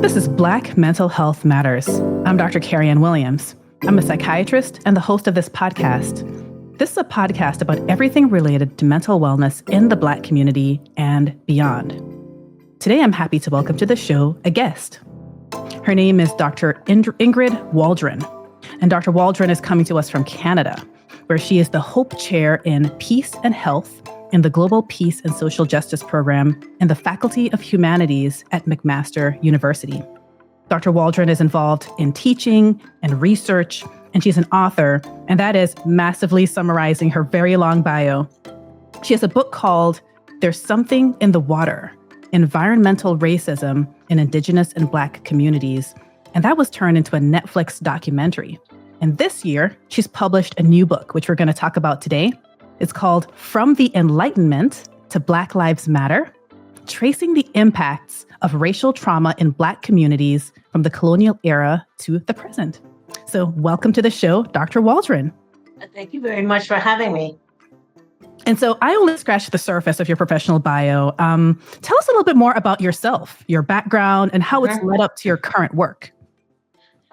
This is Black Mental Health Matters. I'm drkerryann Williams. I'm a psychiatrist and the host of this podcast. This is a podcast about everything related to mental wellness in the Black community and beyond. Today, I'm happy to welcome to the show a guest. Her name is Dr. Ingrid Waldron, and Dr. Waldron is coming to us from Canada, where she is the Hope Chair in Peace and Health in the Global Peace and Social Justice Program in the Faculty of Humanities at McMaster University. Dr. Waldron is involved in teaching and research, and she's an author, and that is massively summarizing her very long bio. She has a book called There's Something in the Water, Environmental Racism in Indigenous and Black Communities, and that was turned into a Netflix documentary. And this year, she's published a new book, which we're going to talk about today. It's called From the Enlightenment to Black Lives Matter, Tracing the Impacts of Racial Trauma in Black Communities from the Colonial Era to the Present. So welcome to the show, Dr. Waldron. Thank you very much for having me. And so I only scratched the surface of your professional bio. Tell us a little bit more about yourself, your background, and how it's led up to your current work.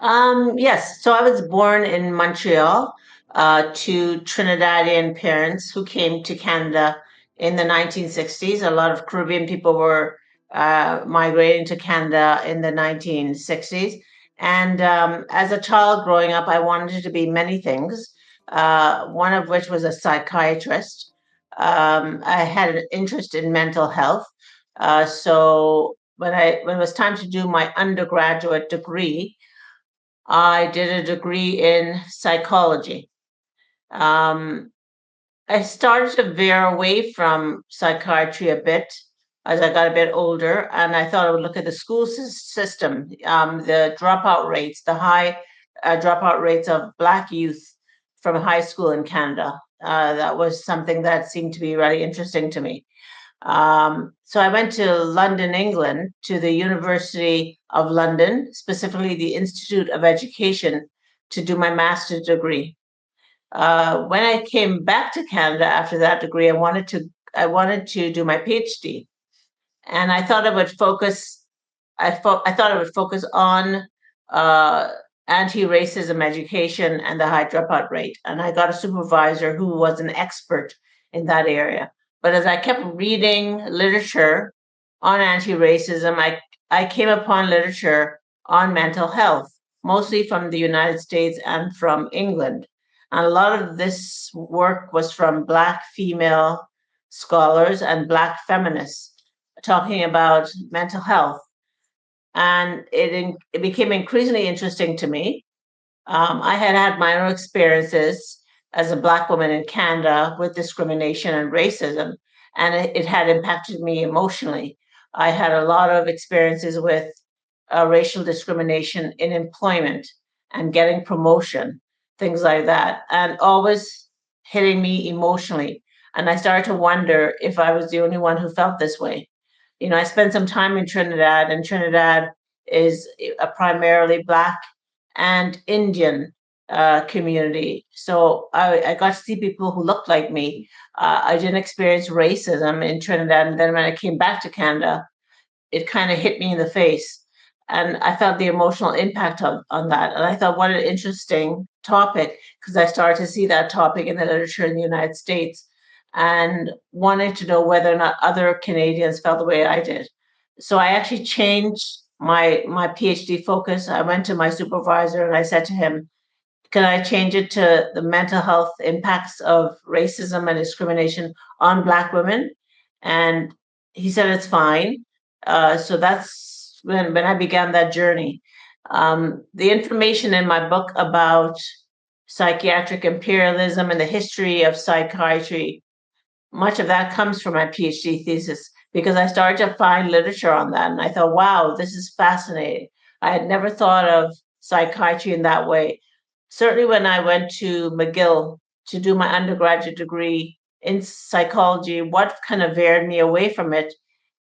Yes, so I was born in Montreal to Trinidadian parents who came to Canada in the 1960s. A lot of Caribbean people were migrating to Canada in the 1960s. And as a child growing up, I wanted to be many things, one of which was a psychiatrist. I had an interest in mental health. So when it was time to do my undergraduate degree, I did a degree in psychology. I started to veer away from psychiatry a bit as I got a bit older, and I thought I would look at the school system, the dropout rates, the high dropout rates of Black youth from high school in Canada. That was something that seemed to be really interesting to me. So I went to London, England, to the University of London, specifically the Institute of Education, to do my master's degree. When I came back to Canada after that degree, I wanted to do my PhD, and I thought I would focus. I thought I would focus on anti-racism education and the high dropout rate. And I got a supervisor who was an expert in that area. But as I kept reading literature on anti-racism, I came upon literature on mental health, mostly from the United States and from England. And a lot of this work was from Black female scholars and Black feminists talking about mental health. And it became increasingly interesting to me. I had had my own experiences as a Black woman in Canada with discrimination and racism, and it had impacted me emotionally. I had a lot of experiences with racial discrimination in employment and getting promotion, things like that, and always hitting me emotionally. And I started to wonder if I was the only one who felt this way. You know, I spent some time in Trinidad, and Trinidad is a primarily Black and Indian community. So I got to see people who looked like me. I didn't experience racism in Trinidad. And then when I came back to Canada, it kind of hit me in the face. And I felt the emotional impact on that. And I thought, what an interesting topic, because I started to see that topic in the literature in the United States and wanted to know whether or not other Canadians felt the way I did. So I actually changed my PhD focus. I went to my supervisor and I said to him, can I change it to the mental health impacts of racism and discrimination on Black women? And he said, it's fine. So that's when I began that journey. The information in my book about psychiatric imperialism and the history of psychiatry, much of that comes from my PhD thesis, because I started to find literature on that. And I thought, wow, this is fascinating. I had never thought of psychiatry in that way. Certainly when I went to McGill to do my undergraduate degree in psychology, what kind of veered me away from it,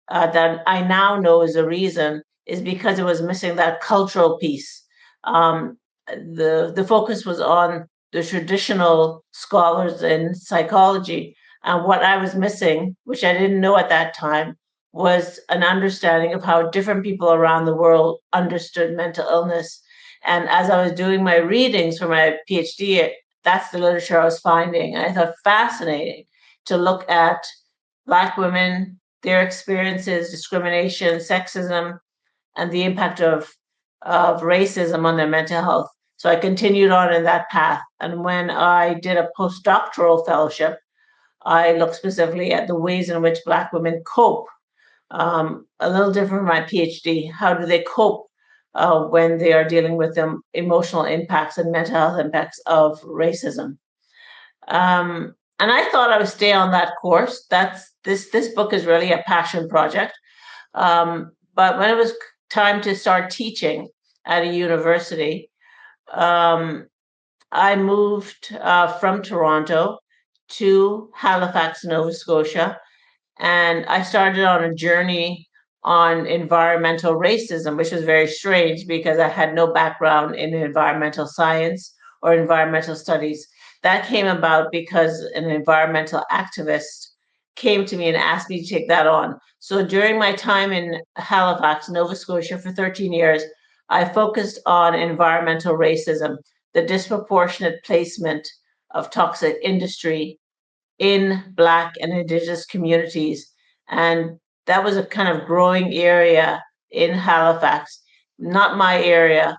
that I now know is the reason, is because it was missing that cultural piece. The focus was on the traditional scholars in psychology. And what I was missing, which I didn't know at that time, was an understanding of how different people around the world understood mental illness. And as I was doing my readings for my PhD, that's the literature I was finding. And I thought fascinating to look at Black women, their experiences, discrimination, sexism, and the impact of racism on their mental health. So I continued on in that path. And when I did a postdoctoral fellowship, I looked specifically at the ways in which Black women cope. A little different from my PhD. How do they cope when they are dealing with the emotional impacts and mental health impacts of racism? And I thought I would stay on that course. This book is really a passion project. But when it was time to start teaching at a university, um, I moved from Toronto to Halifax, Nova Scotia, and I started on a journey on environmental racism, which was very strange because I had no background in environmental science or environmental studies. That came about because an environmental activist came to me and asked me to take that on. So during my time in Halifax, Nova Scotia for 13 years, I focused on environmental racism, the disproportionate placement of toxic industry in Black and Indigenous communities. And that was a kind of growing area in Halifax, not my area,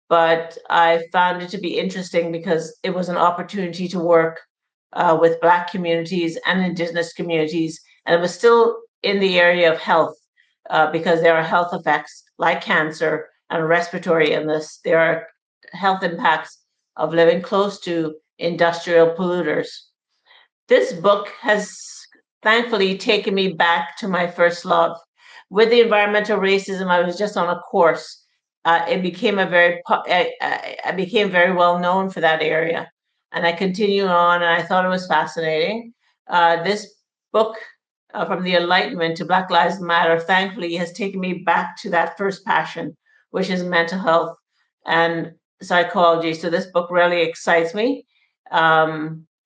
but I found it to be interesting because it was an opportunity to work with Black communities and Indigenous communities. And it was still in the area of health because there are health effects like cancer and respiratory illness. There are health impacts of living close to industrial polluters. This book has thankfully taken me back to my first love. With the environmental racism, I was just on a course. It became I became very well known for that area, and I continued on, and I thought it was fascinating. This book, from the Enlightenment to Black Lives Matter, thankfully has taken me back to that first passion, which is mental health and psychology. So this book really excites me.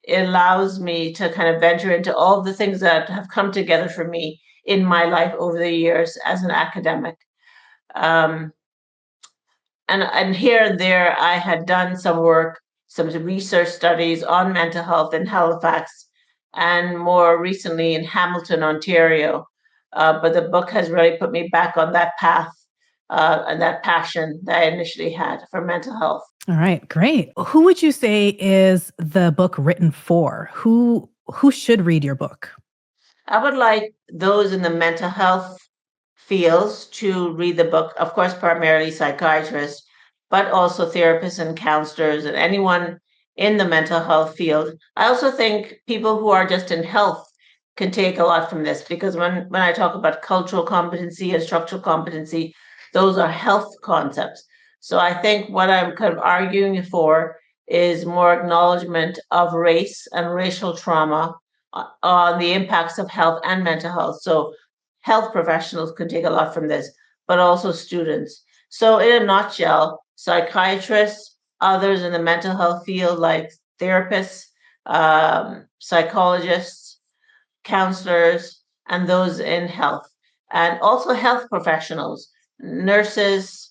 It allows me to kind of venture into all the things that have come together for me in my life over the years as an academic. Um, and here and there, I had done some work, some research studies on mental health in Halifax, and more recently in Hamilton, Ontario. But the book has really put me back on that path and that passion that I initially had for mental health. All right, great. Who would you say is the book written for? Who should read your book? I would like those in the mental health fields to read the book, of course, primarily psychiatrists, but also therapists and counselors and anyone in the mental health field. I also think people who are just in health can take a lot from this because when I talk about cultural competency and structural competency, those are health concepts. So I think what I'm kind of arguing for is more acknowledgement of race and racial trauma on the impacts of health and mental health. So health professionals can take a lot from this, but also students. So in a nutshell, psychiatrists, others in the mental health field like therapists, psychologists, counselors, and those in health, and also health professionals, nurses,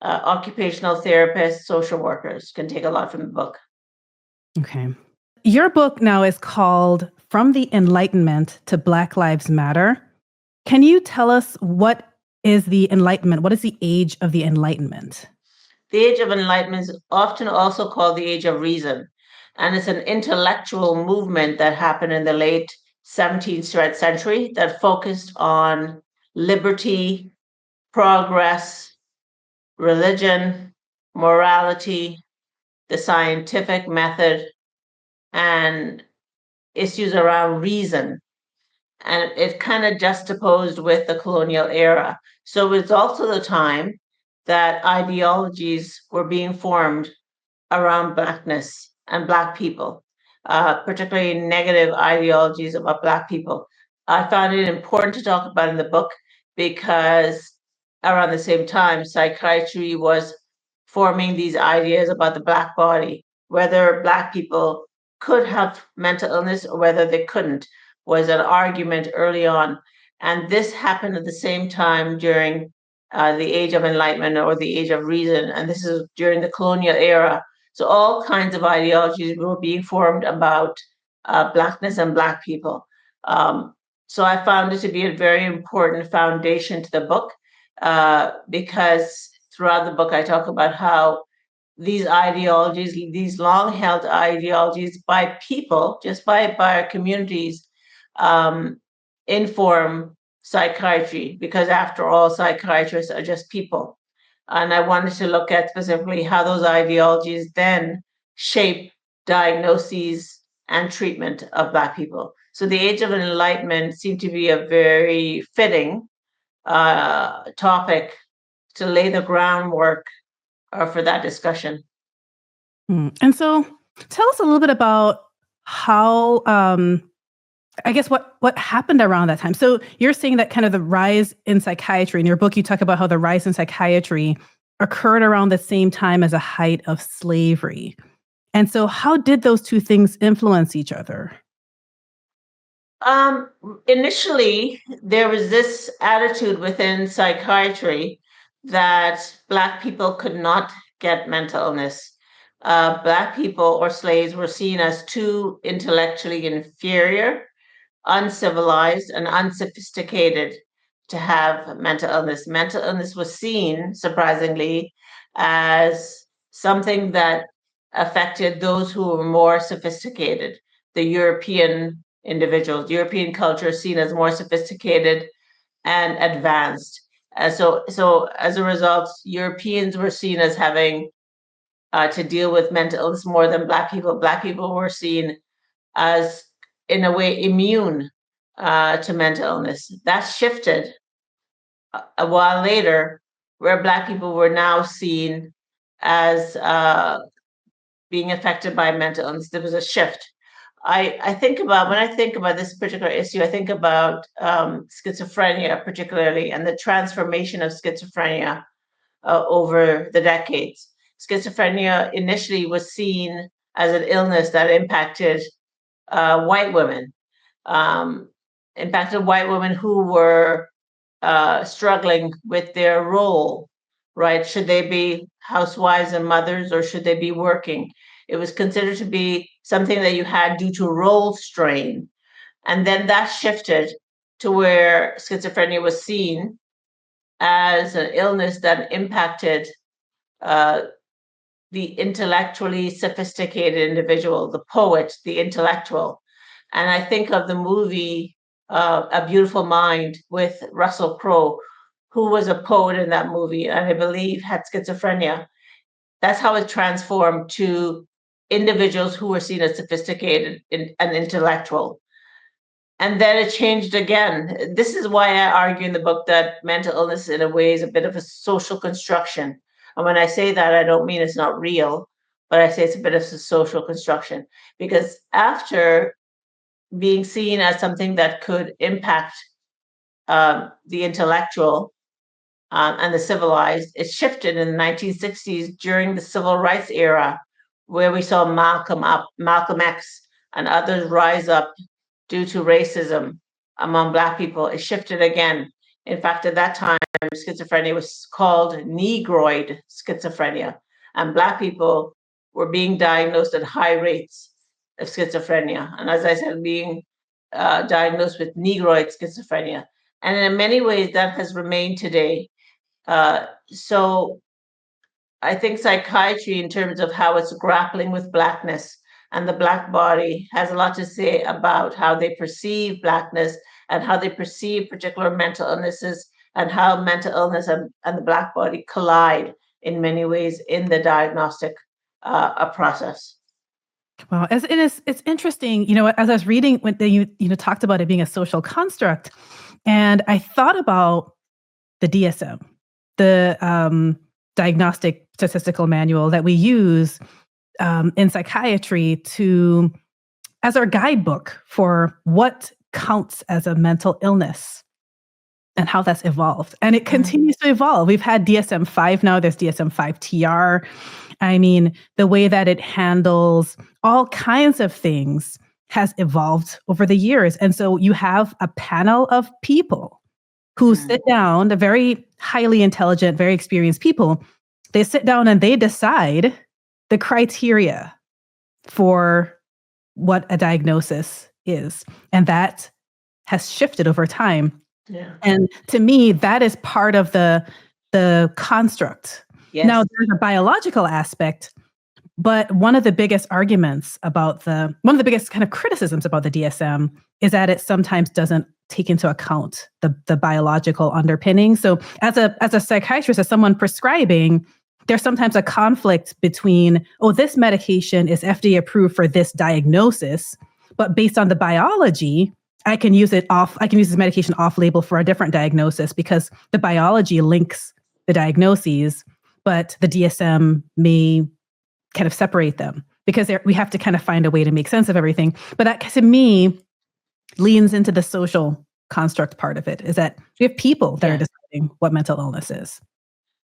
occupational therapists, social workers can take a lot from the book. Okay. Your book now is called From the Enlightenment to Black Lives Matter. Can you tell us what is the Enlightenment? What is the age of the Enlightenment? The Age of Enlightenment is often also called the Age of Reason, and it's an intellectual movement that happened in the late 17th century that focused on liberty, progress, religion, morality, the scientific method, and issues around reason. And it kind of juxtaposed with the colonial era. So it's also the time that ideologies were being formed around Blackness and Black people, particularly negative ideologies about Black people. I found it important to talk about in the book because around the same time, psychiatry was forming these ideas about the Black body, whether Black people could have mental illness or whether they couldn't, was an argument early on. And this happened at the same time during the Age of Enlightenment or the Age of Reason. And this is during the Colonial Era. So all kinds of ideologies were being formed about Blackness and Black people. So I found it to be a very important foundation to the book because throughout the book I talk about how these ideologies, these long-held ideologies by people, just by our communities, inform psychiatry, because after all, psychiatrists are just people. And I wanted to look at specifically how those ideologies then shape diagnoses and treatment of Black people. So the Age of Enlightenment seemed to be a very fitting topic to lay the groundwork for that discussion. And so tell us a little bit about how, I guess, what happened around that time. So you're saying that kind of the rise in psychiatry, in your book, you talk about how the rise in psychiatry occurred around the same time as a height of slavery. And so how did those two things influence each other? Initially, there was this attitude within psychiatry that Black people could not get mental illness. Black people or slaves were seen as too intellectually inferior, uncivilized, and unsophisticated to have mental illness. Mental illness was seen, surprisingly, as something that affected those who were more sophisticated, the European individuals. European culture is seen as more sophisticated and advanced. So as a result, Europeans were seen as having to deal with mental illness more than Black people. Black people were seen as, in a way, immune to mental illness. That shifted a while later, where Black people were now seen as being affected by mental illness. There was a shift. I think about, when I think about this particular issue, I think about schizophrenia particularly, and the transformation of schizophrenia over the decades. Schizophrenia initially was seen as an illness that impacted white women, impacted white women who were struggling with their role, right? Should they be housewives and mothers, or should they be working? It was considered to be something that you had due to role strain. And then that shifted to where schizophrenia was seen as an illness that impacted the intellectually sophisticated individual, the poet, the intellectual. And I think of the movie A Beautiful Mind with Russell Crowe, who was a poet in that movie, and I believe had schizophrenia. That's how it transformed to individuals who were seen as sophisticated and intellectual. And then it changed again. This is why I argue in the book that mental illness, in a way, is a bit of a social construction. And when I say that, I don't mean it's not real, but I say it's a bit of a social construction. Because after being seen as something that could impact the intellectual and the civilized, it shifted in the 1960s during the civil rights era, where we saw Malcolm X and others rise up due to racism among Black people. It shifted again. In fact, at that time, schizophrenia was called Negroid schizophrenia, and Black people were being diagnosed at high rates of schizophrenia. And as I said, being diagnosed with Negroid schizophrenia. And in many ways, that has remained today. So I think psychiatry, in terms of how it's grappling with Blackness and the Black body, has a lot to say about how they perceive Blackness and how they perceive particular mental illnesses, and how mental illness and the Black body collide in many ways in the diagnostic process. Well, it's interesting, as I was reading when you talked about it being a social construct, and I thought about the DSM, the Diagnostic Statistical Manual that we use in psychiatry as our guidebook for what counts as a mental illness and how that's evolved. And it continues to evolve. We've had DSM-5 now, there's DSM-5 TR. I mean, the way that it handles all kinds of things has evolved over the years. And so you have a panel of people who sit down, the very highly intelligent, very experienced people, they sit down and they decide the criteria for what a diagnosis is. And that has shifted over time. Yeah. And to me, that is part of the construct. Yes. Now, there's a biological aspect, but one of the biggest arguments about one of the biggest kind of criticisms about the DSM is that it sometimes doesn't take into account the biological underpinning. So as a psychiatrist, as someone prescribing, there's sometimes a conflict between, this medication is FDA approved for this diagnosis, but based on the biology, I can use this medication off label for a different diagnosis because the biology links the diagnoses, but the DSM may kind of separate them because we have to kind of find a way to make sense of everything. But that, to me, leans into the social construct part of it, is that we have people that are deciding what mental illness is.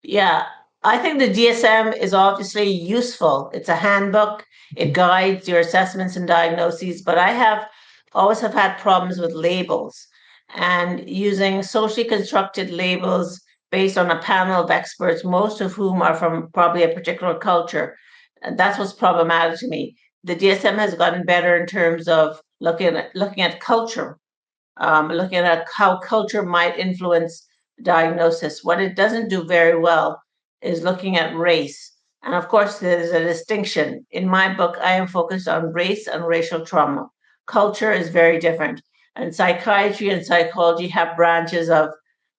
Yeah, I think the DSM is obviously useful. It's a handbook. It guides your assessments and diagnoses, but I always have had problems with labels and using socially constructed labels based on a panel of experts, most of whom are from probably a particular culture. And that's what's problematic to me. The DSM has gotten better in terms of looking at culture, looking at how culture might influence diagnosis. What it doesn't do very well is looking at race. And of course, there's a distinction. In my book, I am focused on race and racial trauma. Culture is very different. And psychiatry and psychology have branches of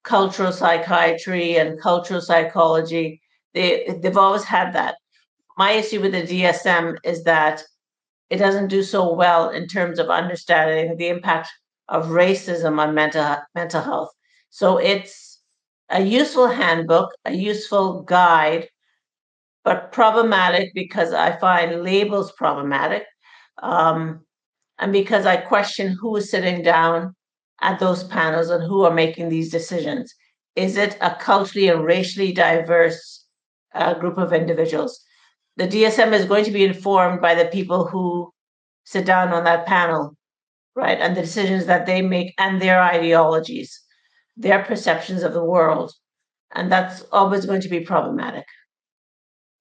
cultural psychiatry and cultural psychology. They've always had that. My issue with the DSM is that it doesn't do so well in terms of understanding the impact of racism on mental health. So it's a useful handbook, a useful guide, but problematic because I find labels problematic, and because I question who is sitting down at those panels and who are making these decisions. Is it a culturally and racially diverse group of individuals? The DSM is going to be informed by the people who sit down on that panel, right? And the decisions that they make and their ideologies, their perceptions of the world. And that's always going to be problematic.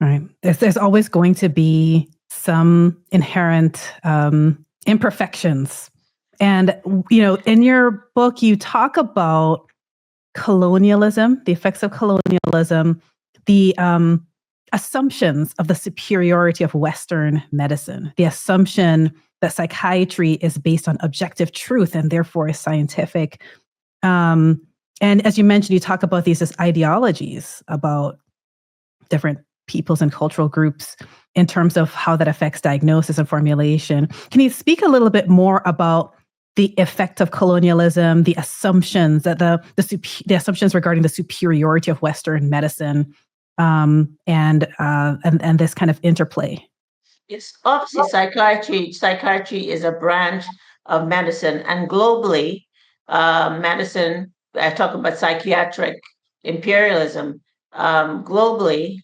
Right. There's always going to be some inherent imperfections. And, in your book, you talk about colonialism, the effects of colonialism, the assumptions of the superiority of Western medicine, the assumption that psychiatry is based on objective truth and therefore is scientific. And as you mentioned, you talk about these as ideologies about different peoples and cultural groups in terms of how that affects diagnosis and formulation. Can you speak a little bit more about the effect of colonialism, the assumptions that the assumptions regarding the superiority of Western medicine, and this kind of interplay? It's obviously psychiatry. Psychiatry is a branch of medicine, and globally, medicine. I talk about psychiatric imperialism. Globally,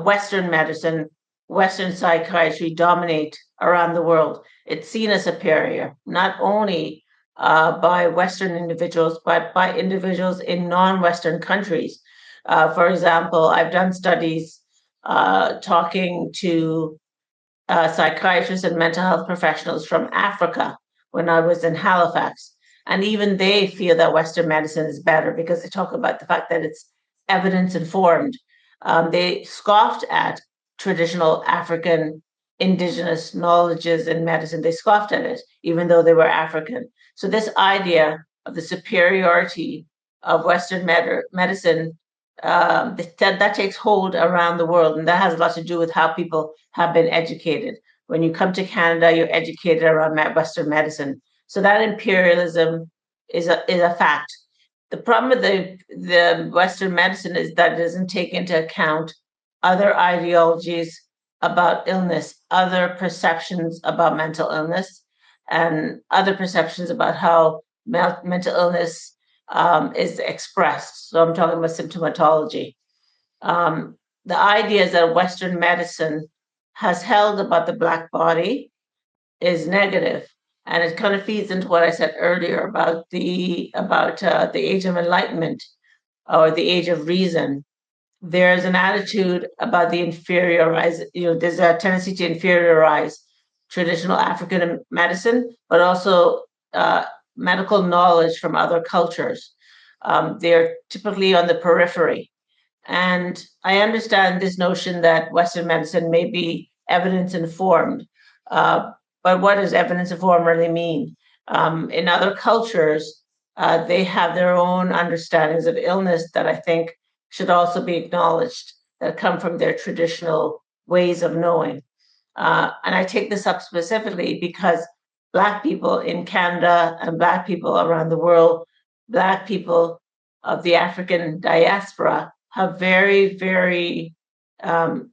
Western medicine, Western psychiatry dominate around the world. It's seen as superior, not only by Western individuals, but by individuals in non-Western countries. For example, I've done studies talking to psychiatrists and mental health professionals from Africa when I was in Halifax. And even they feel that Western medicine is better because they talk about the fact that it's evidence informed. They scoffed at traditional African indigenous knowledges in medicine. They scoffed at it, even though they were African. So this idea of the superiority of Western medicine, that takes hold around the world, and that has a lot to do with how people have been educated. When you come to Canada, you're educated around Western medicine. So that imperialism is a fact. The problem with the Western medicine is that it doesn't take into account other ideologies about illness, other perceptions about mental illness, and other perceptions about how mental illness is expressed. So I'm talking about symptomatology. The ideas that Western medicine has held about the Black body is negative. And it kind of feeds into what I said earlier about the age of enlightenment or the age of reason. There's an attitude about the inferiorize, there's a tendency to inferiorize traditional African medicine, but also medical knowledge from other cultures. They're typically on the periphery. And I understand this notion that Western medicine may be evidence informed. Uh, but what does evidence informed really mean? In other cultures, they have their own understandings of illness that I think should also be acknowledged, that come from their traditional ways of knowing. And I take this up specifically because Black people in Canada and Black people around the world, Black people of the African diaspora have very, very, um,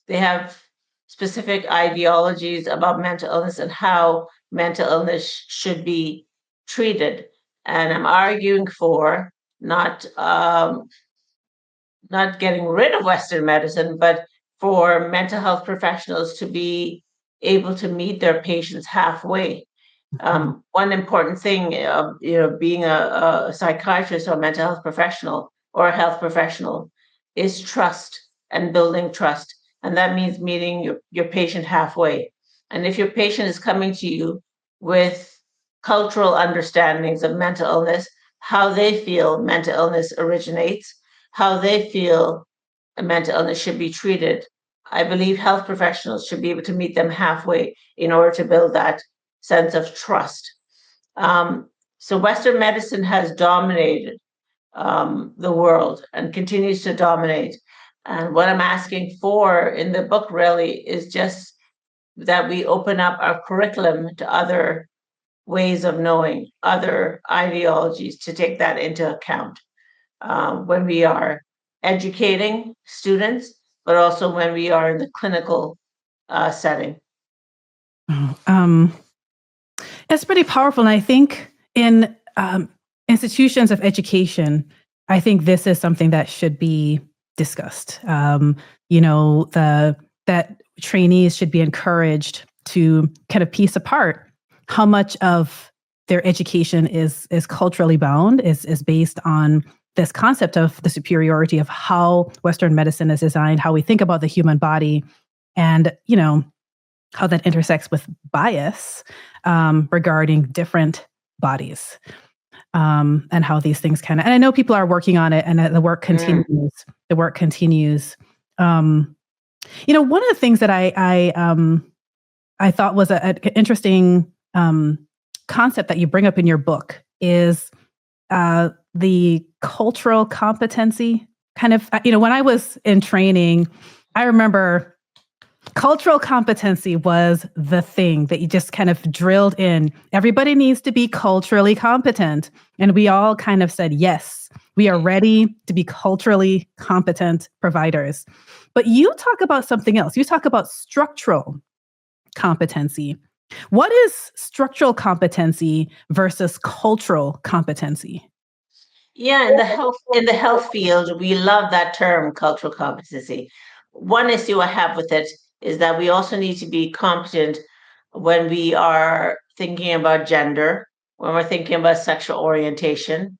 they have specific ideologies about mental illness and how mental illness should be treated. And I'm arguing for not not getting rid of Western medicine, but for mental health professionals to be able to meet their patients halfway. One important thing, being a psychiatrist or a mental health professional or a health professional, is trust and building trust. And that means meeting your patient halfway. And if your patient is coming to you with cultural understandings of mental illness, how they feel mental illness originates, how they feel a mental illness should be treated, I believe health professionals should be able to meet them halfway in order to build that sense of trust. So Western medicine has dominated the world and continues to dominate. And what I'm asking for in the book really is just that we open up our curriculum to other ways of knowing, other ideologies, to take that into account when we are educating students, but also when we are in the clinical setting. Um, it's pretty powerful. And I think in institutions of education, I think this is something that should be discussed. That trainees should be encouraged to kind of piece apart how much of their education is culturally bound, is based on this concept of the superiority of how Western medicine is designed, how we think about the human body, and how that intersects with bias regarding different bodies, and how these things and I know people are working on it, and the work continues. The work continues. One of the things that I thought was an interesting concept that you bring up in your book is the cultural competency. Kind of, when I was in training, I remember cultural competency was the thing that you just kind of drilled in. Everybody needs to be culturally competent. And we all kind of said, yes, we are ready to be culturally competent providers. But you talk about something else. You talk about structural competency. What is structural competency versus cultural competency? Yeah, in the health field, we love that term, cultural competency. One issue I have with it is that we also need to be competent when we are thinking about gender, when we're thinking about sexual orientation,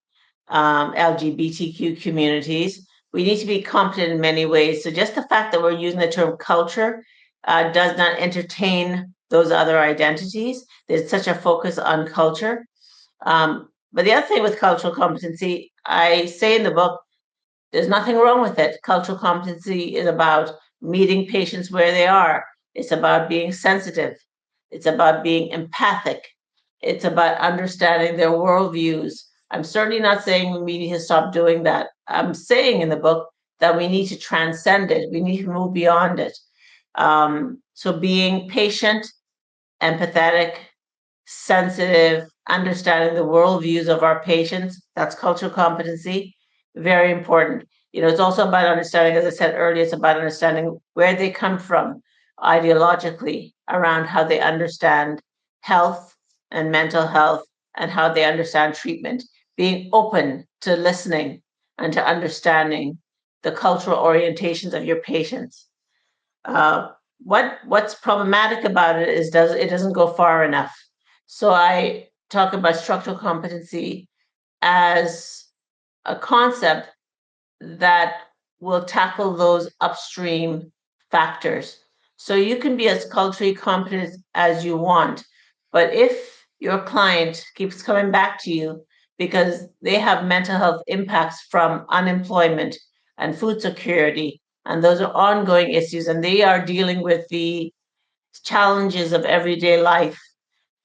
LGBTQ communities. We need to be competent in many ways. So just the fact that we're using the term culture does not entertain those other identities. There's such a focus on culture. But the other thing with cultural competency, I say in the book, there's nothing wrong with it. Cultural competency is about meeting patients where they are. It's about being sensitive. It's about being empathic. It's about understanding their worldviews. I'm certainly not saying we need to stop doing that. I'm saying in the book that we need to transcend it. We need to move beyond it. So being patient, empathetic, sensitive, understanding the worldviews of our patients. That's cultural competency. Very important. It's also about understanding, as I said earlier, it's about understanding where they come from ideologically around how they understand health and mental health and how they understand treatment. Being open to listening and to understanding the cultural orientations of your patients. What's problematic about it is it doesn't go far enough. So I talk about structural competency as a concept that will tackle those upstream factors. So you can be as culturally competent as you want, but if your client keeps coming back to you because they have mental health impacts from unemployment and food security, and those are ongoing issues, and they are dealing with the challenges of everyday life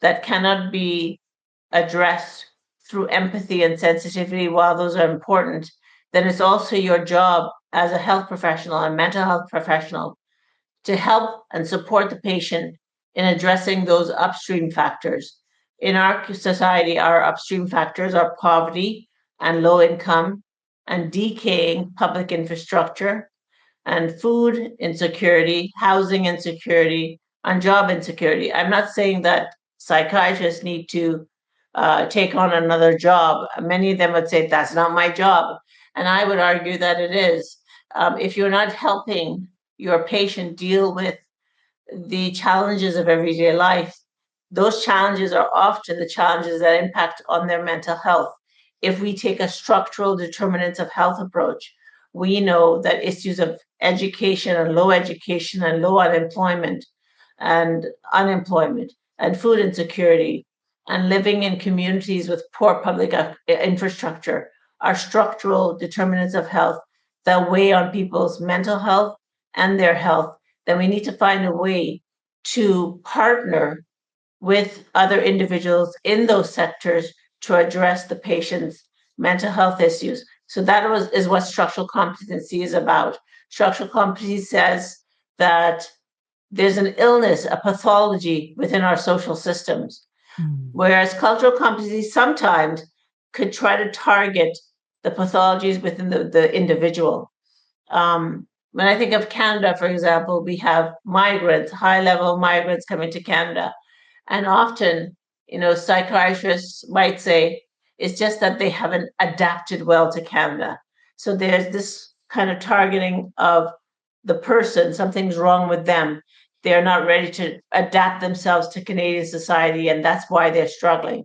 that cannot be addressed through empathy and sensitivity, while those are important, then it's also your job as a health professional and mental health professional to help and support the patient in addressing those upstream factors. In our society, our upstream factors are poverty and low income and decaying public infrastructure and food insecurity, housing insecurity, and job insecurity. I'm not saying that psychiatrists need to take on another job. Many of them would say, that's not my job. And I would argue that it is. If you're not helping your patient deal with the challenges of everyday life, those challenges are often the challenges that impact on their mental health. If we take a structural determinants of health approach, we know that issues of education and low unemployment and unemployment and food insecurity and living in communities with poor public infrastructure are structural determinants of health that weigh on people's mental health and their health. Then we need to find a way to partner with other individuals in those sectors to address the patient's mental health issues. So is what structural competency is about. Structural competency says that there's an illness, a pathology within our social systems, whereas cultural competency sometimes could try to target the pathologies within the individual. When I think of Canada, for example, we have migrants, high level migrants coming to Canada. And often, psychiatrists might say it's just that they haven't adapted well to Canada. So there's this kind of targeting of the person, something's wrong with them. They're not ready to adapt themselves to Canadian society, and that's why they're struggling.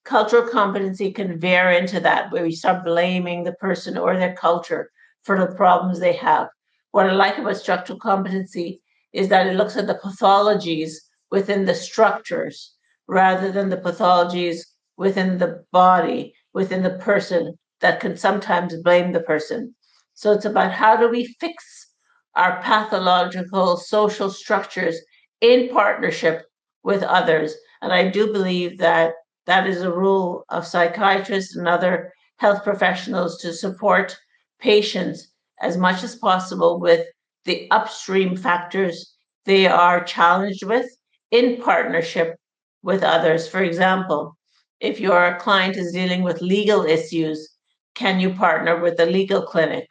Cultural competency can veer into that, where we start blaming the person or their culture for the problems they have. What I like about structural competency is that it looks at the pathologies within the structures rather than the pathologies within the body, within the person, that can sometimes blame the person. So it's about how do we fix our pathological social structures in partnership with others. And I do believe that that is a role of psychiatrists and other health professionals to support patients as much as possible with the upstream factors they are challenged with in partnership with others. For example, if your client is dealing with legal issues, can you partner with the legal clinic,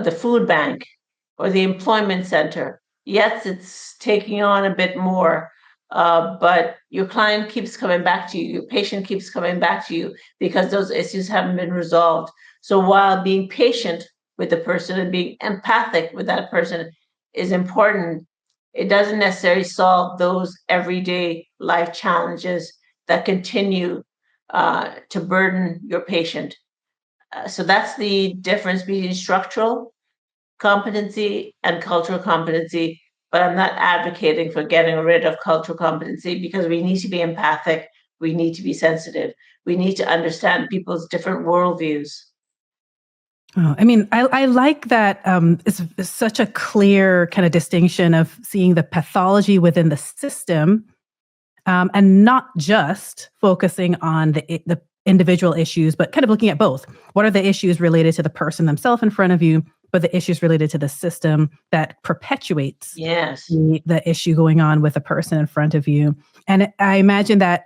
the food bank, or the employment center? Yes, it's taking on a bit more, but your client keeps coming back to you, your patient keeps coming back to you because those issues haven't been resolved. So while being patient with the person and being empathic with that person is important, it doesn't necessarily solve those everyday life challenges that continue to burden your patient. So that's the difference between structural competency and cultural competency, but I'm not advocating for getting rid of cultural competency because we need to be empathic, we need to be sensitive, we need to understand people's different worldviews. Oh, I mean, I like that it's such a clear kind of distinction of seeing the pathology within the system and not just focusing on the individual issues, but kind of looking at both. What are the issues related to the person themselves in front of you, but the issues related to the system that perpetuates the issue going on with the person in front of you? And I imagine that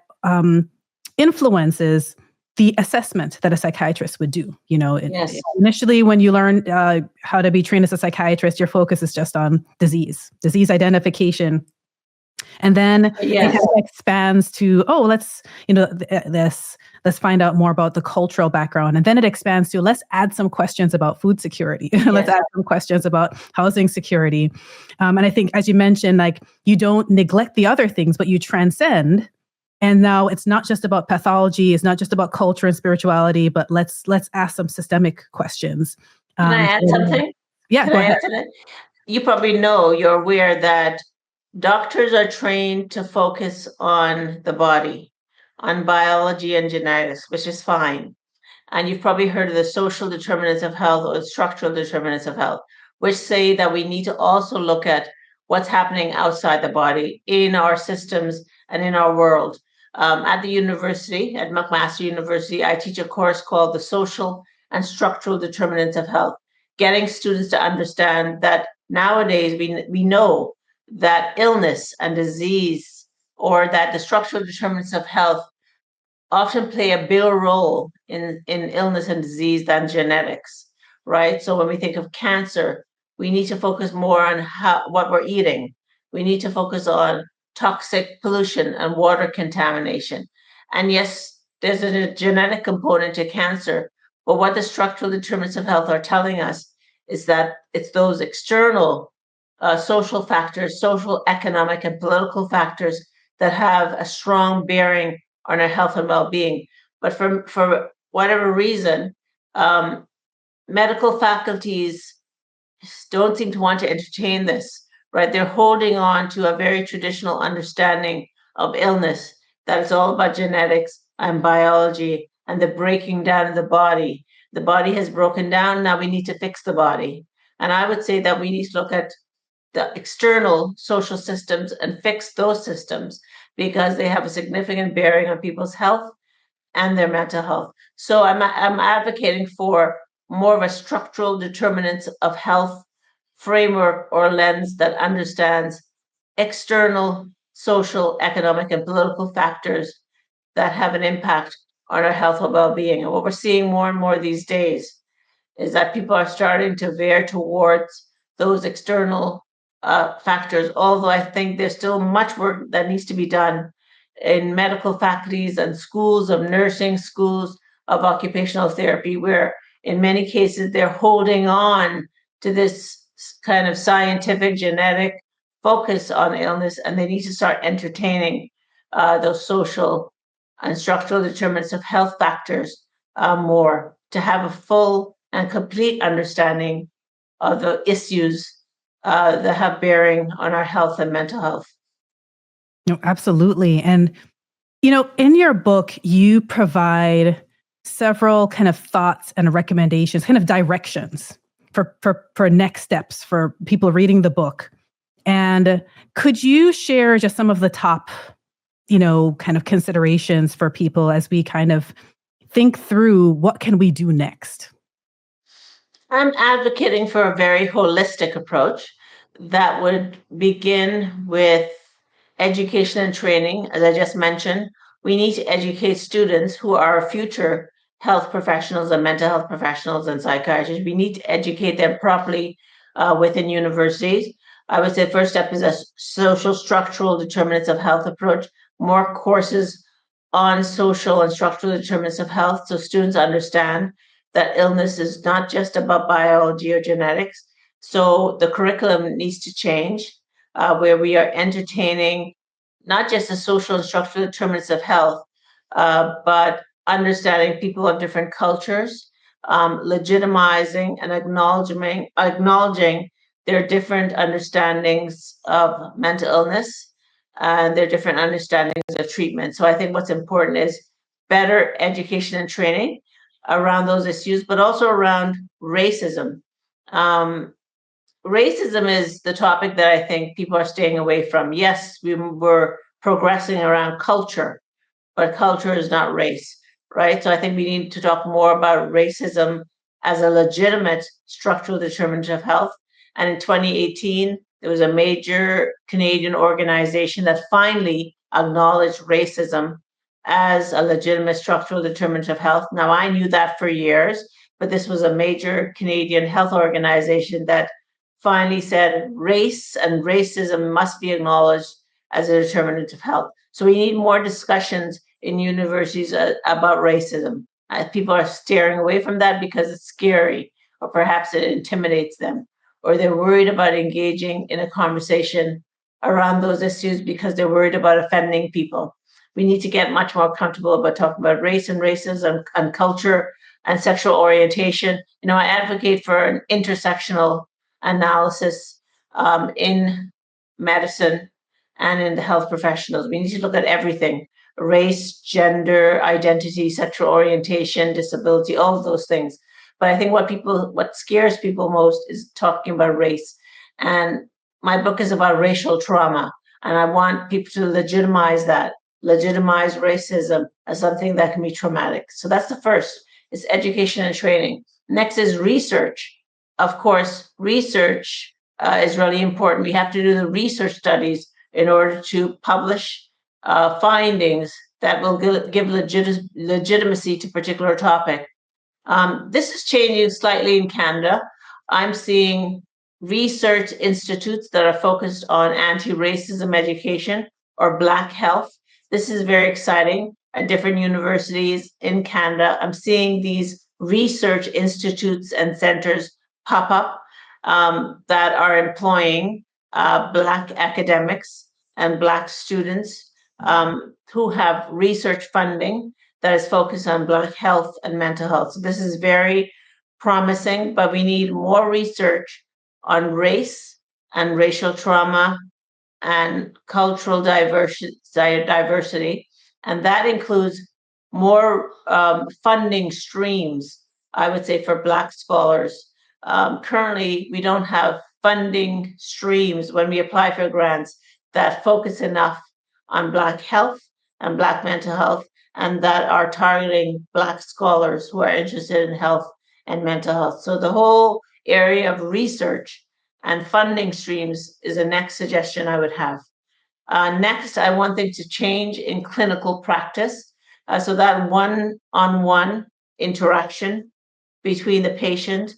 influences the assessment that a psychiatrist would do. Initially, when you learn how to be trained as a psychiatrist, your focus is just on disease identification. And then it kind of expands to, let's find out more about the cultural background. And then it expands to, let's add some questions about food security. Let's add some questions about housing security. And I think, as you mentioned, like, you don't neglect the other things, but you transcend And now it's not just about pathology, it's not just about culture and spirituality, but let's ask some systemic questions. Can I add something? Yeah, Can go I ahead. add to that? You probably know, you're aware that doctors are trained to focus on the body, on biology and genetics, which is fine. And you've probably heard of the social determinants of health or the structural determinants of health, which say that we need to also look at what's happening outside the body in our systems and in our world. At the university, at McMaster University, I teach a course called the Social and Structural Determinants of Health, getting students to understand that nowadays we know that illness and disease, or that the structural determinants of health often play a bigger role in illness and disease than genetics, right? So when we think of cancer, we need to focus more on what we're eating. We need to focus on toxic pollution and water contamination. And yes, there's a genetic component to cancer, but what the structural determinants of health are telling us is that it's those external social factors, social, economic, and political factors that have a strong bearing on our health and well-being. But for whatever reason, um, medical faculties don't seem to want to entertain this, right? They're holding on to a very traditional understanding of illness, that it's all about genetics and biology and the breaking down of the body. The body has broken down, now we need to fix the body. And I would say that we need to look at the external social systems and fix those systems because they have a significant bearing on people's health and their mental health. So I'm advocating for more of a structural determinants of health framework or lens that understands external social, economic, and political factors that have an impact on our health and well-being. And what we're seeing more and more these days is that people are starting to veer towards those external factors, although I think there's still much work that needs to be done in medical faculties and schools of nursing, schools of occupational therapy, where in many cases they're holding on to this kind of scientific genetic focus on illness, and they need to start entertaining those social and structural determinants of health factors more to have a full and complete understanding of the issues that have bearing on our health and mental health. No, absolutely. And, in your book, you provide several kind of thoughts and recommendations, kind of directions for next steps for people reading the book. And could you share just some of the top, kind of considerations for people as we kind of think through what can we do next? I'm advocating for a very holistic approach that would begin with education and training. As I just mentioned, we need to educate students who are future health professionals and mental health professionals and psychiatrists. We need to educate them properly within universities. I would say first step is a social structural determinants of health approach, more courses on social and structural determinants of health so students understand that illness is not just about biology or genetics. So the curriculum needs to change, where we are entertaining not just the social and structural determinants of health, but understanding people of different cultures, legitimizing and acknowledging their different understandings of mental illness and their different understandings of treatment. So I think what's important is better education and training around those issues, but also around racism. Racism is the topic that I think people are staying away from. Yes, we were progressing around culture, but culture is not race, right? So I think we need to talk more about racism as a legitimate structural determinant of health. And in 2018, there was a major Canadian organization that finally acknowledged racism as a legitimate structural determinant of health. Now, I knew that for years, but this was a major Canadian health organization that finally said race and racism must be acknowledged as a determinant of health. So we need more discussions in universities about racism. People are staring away from that because it's scary, or perhaps it intimidates them, or they're worried about engaging in a conversation around those issues because they're worried about offending people. We need to get much more comfortable about talking about race and racism and culture and sexual orientation. I advocate for an intersectional analysis in medicine and in the health professionals. We need to look at everything: race, gender, identity, sexual orientation, disability, all of those things. But I think what scares people most is talking about race. And my book is about racial trauma, and I want people to legitimize racism as something that can be traumatic. So that's the first, is education and training. Next is research. Of course, research is really important. We have to do the research studies in order to publish findings that will give legitimacy to a particular topic. This is changing slightly in Canada. I'm seeing research institutes that are focused on anti-racism education or Black health. This is very exciting. At different universities in Canada, I'm seeing these research institutes and centers pop up that are employing Black academics and Black students who have research funding that is focused on Black health and mental health. So this is very promising, but we need more research on race and racial trauma and cultural diversity. And that includes more funding streams, I would say, for Black scholars. Currently, we don't have funding streams when we apply for grants that focus enough on Black health and Black mental health, and that are targeting Black scholars who are interested in health and mental health. So the whole area of research and funding streams is the next suggestion I would have. Next, I want things to change in clinical practice. So that one-on-one interaction between the patient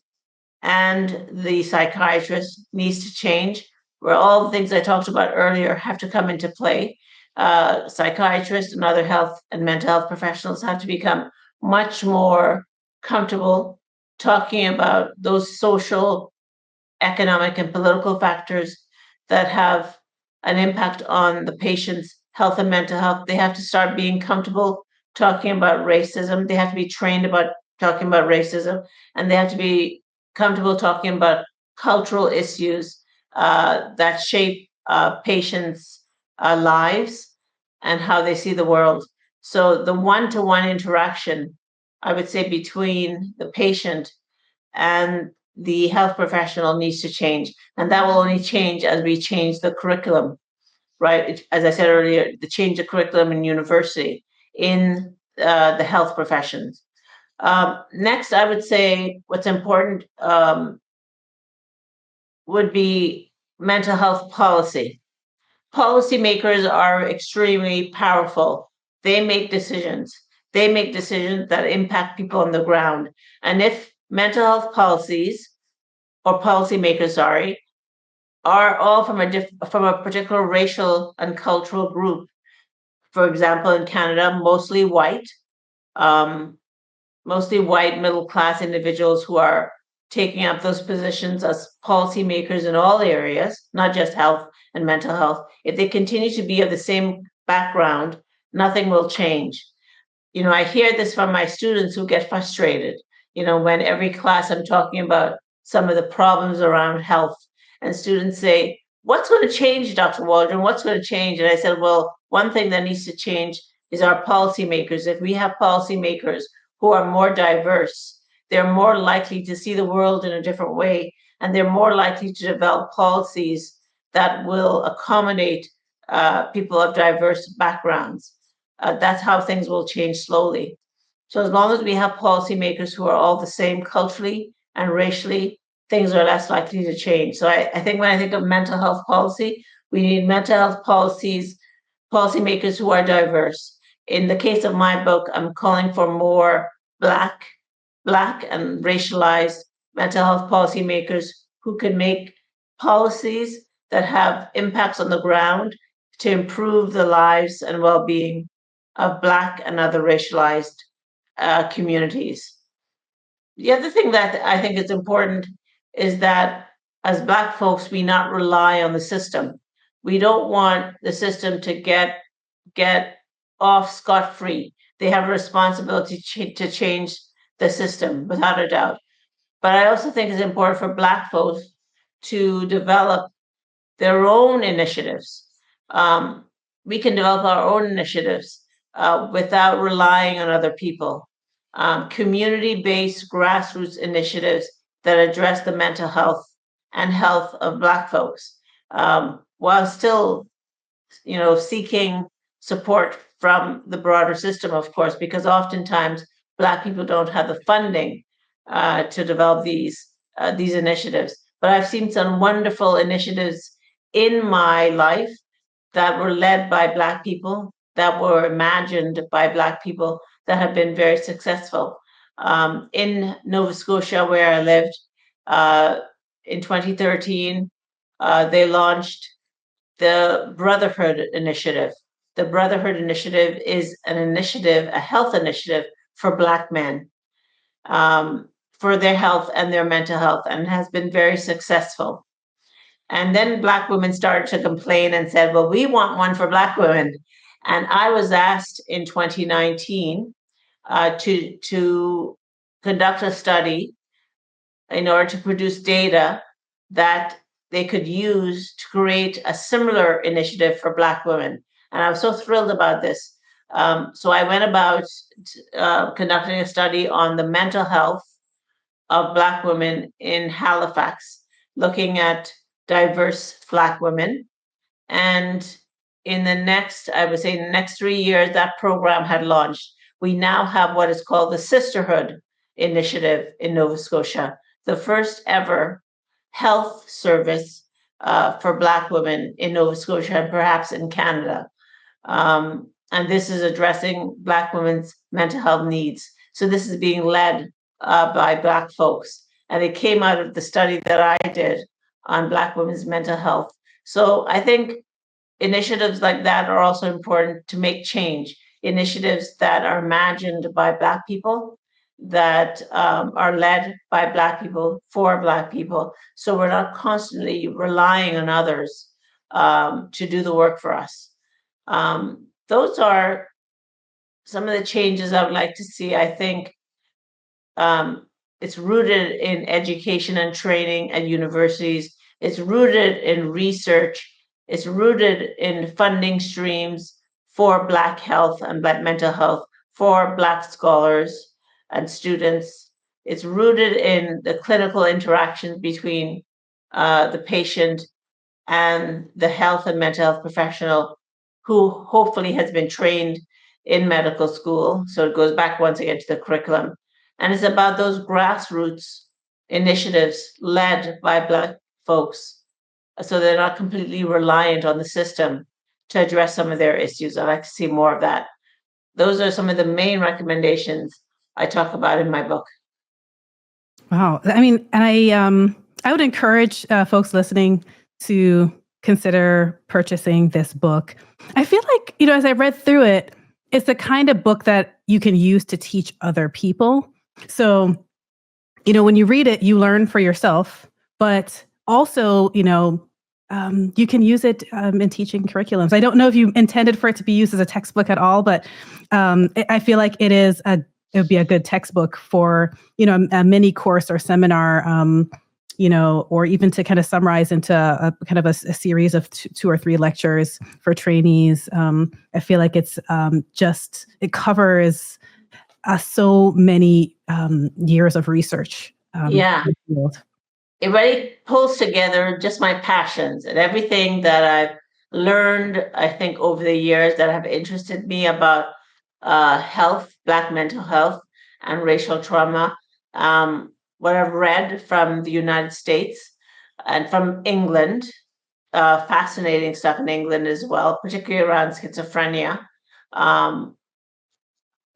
and the psychiatrist needs to change, where all the things I talked about earlier have to come into play. Psychiatrists and other health and mental health professionals have to become much more comfortable talking about those social, economic, and political factors that have an impact on the patient's health and mental health. They have to start being comfortable talking about racism. They have to be trained about talking about racism, and they have to be comfortable talking about cultural issues that shape patients' lives and how they see the world. So the one-to-one interaction, I would say, between the patient and the health professional needs to change. And that will only change as we change the curriculum, right? As I said earlier, the change the curriculum in university, in the health professions. Next, I would say what's important would be mental health policy. Policymakers are extremely powerful. They make decisions. They make decisions that impact people on the ground. And if mental health policies or policymakers, sorry, are all from a particular racial and cultural group, for example, in Canada, mostly white middle class individuals who are taking up those positions as policymakers in all areas, not just health and mental health. If they continue to be of the same background, nothing will change. I hear this from my students who get frustrated, when every class I'm talking about some of the problems around health, and students say, "What's going to change, Dr. Waldron? What's going to change?" And I said, well, one thing that needs to change is our policymakers. If we have policymakers who are more diverse, they're more likely to see the world in a different way, and they're more likely to develop policies that will accommodate people of diverse backgrounds. That's how things will change slowly. So as long as we have policymakers who are all the same culturally and racially, things are less likely to change. So I think when I think of mental health policy, we need mental health policymakers who are diverse. In the case of my book, I'm calling for more Black and racialized mental health policymakers who can make policies that have impacts on the ground to improve the lives and well-being of Black and other racialized communities. The other thing that I think is important is that as Black folks, we not rely on the system. We don't want the system to get off scot-free. They have a responsibility to change the system, without a doubt. But I also think it's important for Black folks to develop their own initiatives. Um, we can develop our own initiatives without relying on other people. Community-based grassroots initiatives that address the mental health and health of Black folks, while still, seeking support from the broader system, of course, because oftentimes Black people don't have the funding to develop these initiatives. But I've seen some wonderful initiatives in my life that were led by Black people, that were imagined by Black people, that have been very successful. In Nova Scotia, where I lived, in 2013, they launched the Brotherhood Initiative. The Brotherhood Initiative is an initiative, a health initiative for Black men, for their health and their mental health, and has been very successful. And then Black women started to complain and said, well, we want one for Black women. And I was asked in 2019 to conduct a study in order to produce data that they could use to create a similar initiative for Black women. And I was so thrilled about this. So I went about conducting a study on the mental health of Black women in Halifax, looking at diverse Black women. And in the next, I would say, in the next 3 years, that program had launched. We now have what is called the Sisterhood Initiative in Nova Scotia, the first ever health service for Black women in Nova Scotia and perhaps in Canada. And this is addressing Black women's mental health needs. So this is being led by Black folks. And it came out of the study that I did on Black women's mental health. So I think initiatives like that are also important to make change. Initiatives that are imagined by Black people, that are led by Black people for Black people. So we're not constantly relying on others to do the work for us. Those are some of the changes I would like to see. I think it's rooted in education and training at universities. It's rooted in research. It's rooted in funding streams for Black health and Black mental health, for Black scholars and students. It's rooted in the clinical interactions between the patient and the health and mental health professional who hopefully has been trained in medical school. So it goes back once again to the curriculum. And it's about those grassroots initiatives led by Black folks, so they're not completely reliant on the system to address some of their issues. I'd like to see more of that. Those are some of the main recommendations I talk about in my book. Wow. I mean, and I would encourage folks listening to consider purchasing this book. I feel like, as I read through it, it's the kind of book that you can use to teach other people. So, when you read it, you learn for yourself, but also, you can use it in teaching curriculums. I don't know if you intended for it to be used as a textbook at all, but I feel like it would be a good textbook for, a mini course or seminar, or even to kind of summarize into a kind of a series of 2 or 3 lectures for trainees. I feel like it covers so many years of research. Yeah. It really pulls together just my passions and everything that I've learned, I think, over the years that have interested me about health, Black mental health, and racial trauma. What I've read from the United States and from England, fascinating stuff in England as well, particularly around schizophrenia.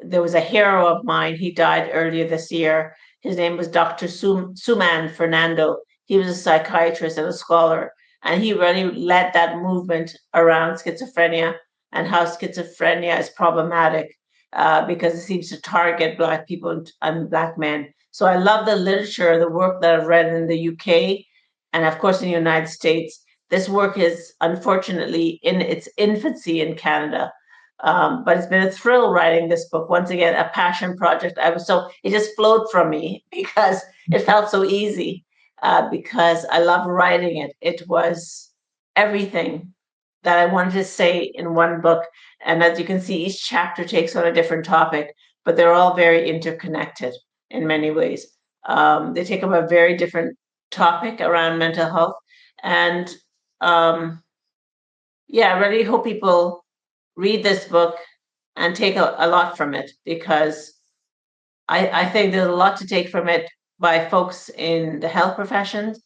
There was a hero of mine. He died earlier this year. His name was Dr. Suman Fernando. He was a psychiatrist and a scholar, and he really led that movement around schizophrenia and how schizophrenia is problematic because it seems to target Black people and Black men. So I love the literature, the work that I've read in the UK, and of course in the United States. This work is unfortunately in its infancy in Canada. But it's been a thrill writing this book. Once again, a passion project. It just flowed from me because it felt so easy, because I love writing it. It was everything that I wanted to say in one book. And as you can see, each chapter takes on a different topic, but they're all very interconnected in many ways. They take up a very different topic around mental health. And I really hope people read this book and take a lot from it, because I think there's a lot to take from it by folks in the health professions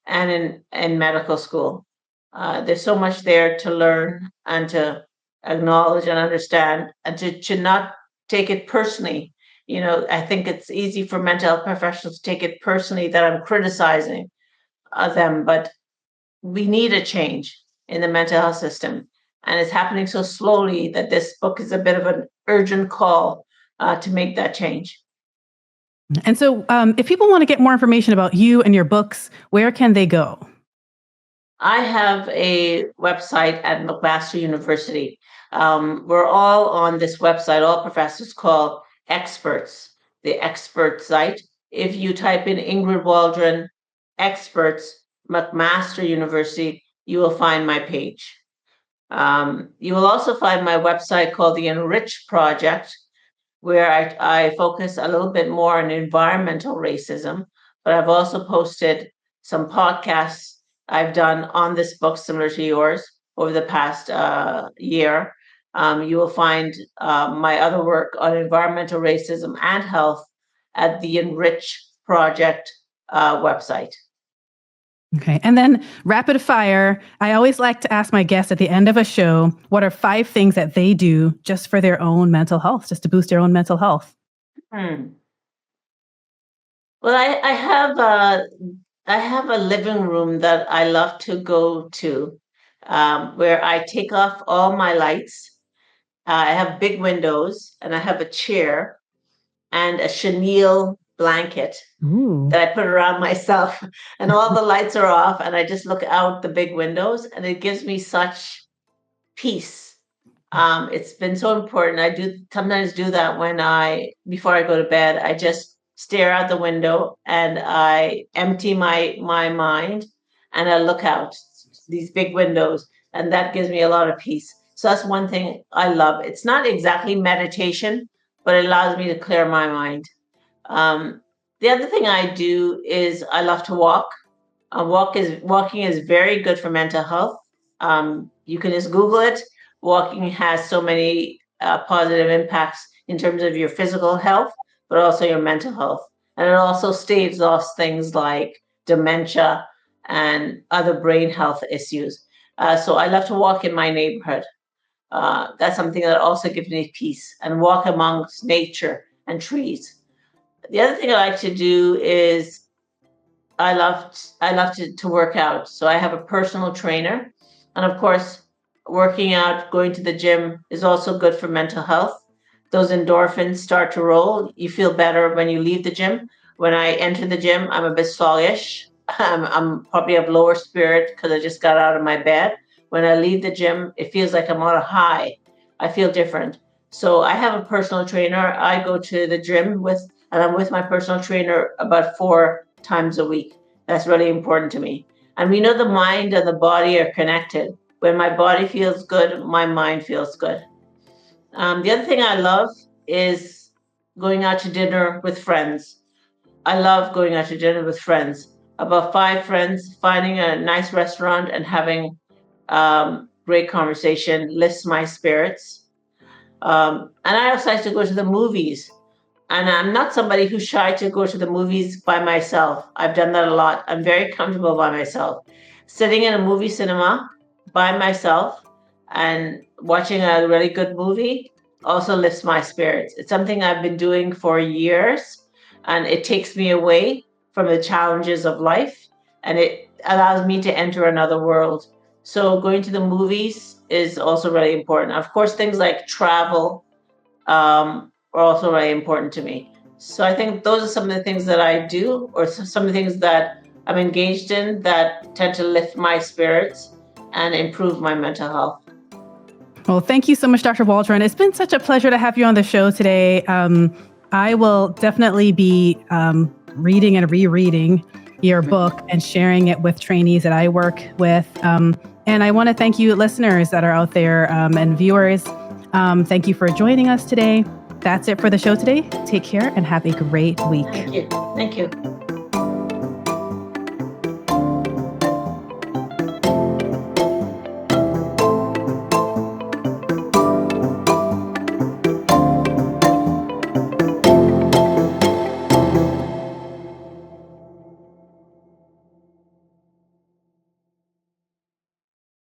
and in medical school. There's so much there to learn and to acknowledge and understand, and to not take it personally. I think it's easy for mental health professionals to take it personally that I'm criticizing them, but we need a change in the mental health system. And it's happening so slowly that this book is a bit of an urgent call to make that change. And so if people want to get more information about you and your books, where can they go? I have a website at McMaster University. We're all on this website, all professors, called Experts, the expert site. If you type in Ingrid Waldron, Experts, McMaster University, you will find my page. You will also find my website called the ENRICH Project, where I focus a little bit more on environmental racism, but I've also posted some podcasts I've done on this book, similar to yours, over the past year. You will find my other work on environmental racism and health at the ENRICH Project website. Okay. And then rapid fire. I always like to ask my guests at the end of a show, what are 5 things that they do just for their own mental health, just to boost their own mental health? Well, I have a living room that I love to go to, where I take off all my lights. I have big windows, and I have a chair and a chenille blanket that I put around myself, and all the lights are off, and I just look out the big windows, and it gives me such peace. It's been so important. I do sometimes do that before I go to bed. I just stare out the window and I empty my mind, and I look out these big windows, and that gives me a lot of peace. So that's one thing I love. It's not exactly meditation, but it allows me to clear my mind. The other thing I do is I love to walk. Walking is very good for mental health. You can just Google it. Walking has so many positive impacts in terms of your physical health, but also your mental health. And it also staves off things like dementia and other brain health issues. So I love to walk in my neighborhood. That's something that also gives me peace, and walk amongst nature and trees. The other thing I like to do is I love to work out. So I have a personal trainer. And of course, working out, going to the gym is also good for mental health. Those endorphins start to roll. You feel better when you leave the gym. When I enter the gym, I'm a bit sluggish. I'm probably of lower spirit because I just got out of my bed. When I leave the gym, it feels like I'm on a high. I feel different. So I have a personal trainer. I go to the gym and I'm with my personal trainer about 4 times a week. That's really important to me. And we know the mind and the body are connected. When my body feels good, my mind feels good. The other thing I love is going out to dinner with friends. I love going out to dinner with friends. About 5 friends, finding a nice restaurant and having great conversation lifts my spirits. And I also like to go to the movies. And I'm not somebody who's shy to go to the movies by myself. I've done that a lot. I'm very comfortable by myself. Sitting in a movie cinema by myself and watching a really good movie also lifts my spirits. It's something I've been doing for years, and it takes me away from the challenges of life, and it allows me to enter another world. So going to the movies is also really important. Of course, things like travel, are also very important to me. So I think those are some of the things that I do, or some of the things that I'm engaged in that tend to lift my spirits and improve my mental health. Well, thank you so much, Dr. Waldron. It's been such a pleasure to have you on the show today. I will definitely be reading and rereading your book and sharing it with trainees that I work with. And I want to thank you, listeners that are out there and viewers. Thank you for joining us today. That's it for the show today. Take care and have a great week. Thank you. Thank you.